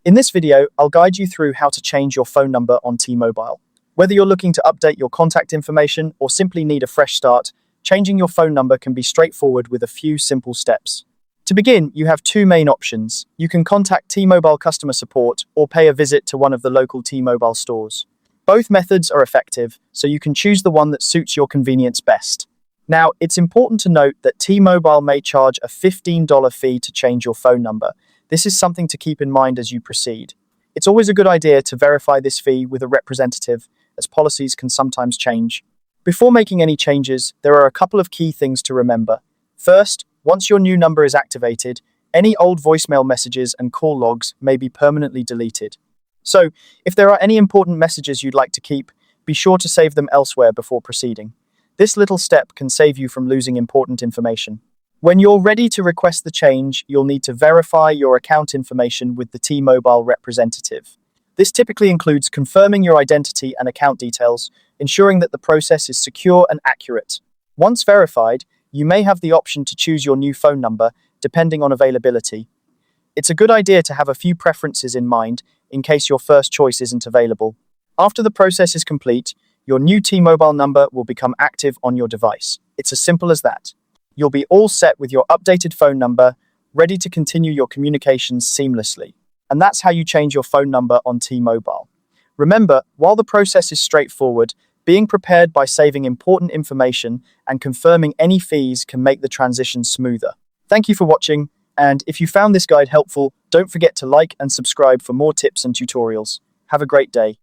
In this video, I'll guide you through how to change your phone number on T-Mobile. Whether you're looking to update your contact information or simply need a fresh start, changing your phone number can be straightforward with a few simple steps. To begin, you have two main options. You can contact T-Mobile customer support or pay a visit to one of the local T-Mobile stores. Both methods are effective, so you can choose the one that suits your convenience best. Now, it's important to note that T-Mobile may charge a $15 fee to change your phone number. This is something to keep in mind as you proceed. It's always a good idea to verify this fee with a representative, as policies can sometimes change. Before making any changes, there are a couple of key things to remember. First, once your new number is activated, any old voicemail messages and call logs may be permanently deleted. So, if there are any important messages you'd like to keep, be sure to save them elsewhere before proceeding. This little step can save you from losing important information. When you're ready to request the change, you'll need to verify your account information with the T-Mobile representative. This typically includes confirming your identity and account details, ensuring that the process is secure and accurate. Once verified, you may have the option to choose your new phone number, depending on availability. It's a good idea to have a few preferences in mind in case your first choice isn't available. After the process is complete, your new T-Mobile number will become active on your device. It's as simple as that. You'll be all set with your updated phone number, ready to continue your communications seamlessly. And that's how you change your phone number on T-Mobile. Remember, while the process is straightforward, being prepared by saving important information and confirming any fees can make the transition smoother. Thank you for watching, and if you found this guide helpful, don't forget to like and subscribe for more tips and tutorials. Have a great day.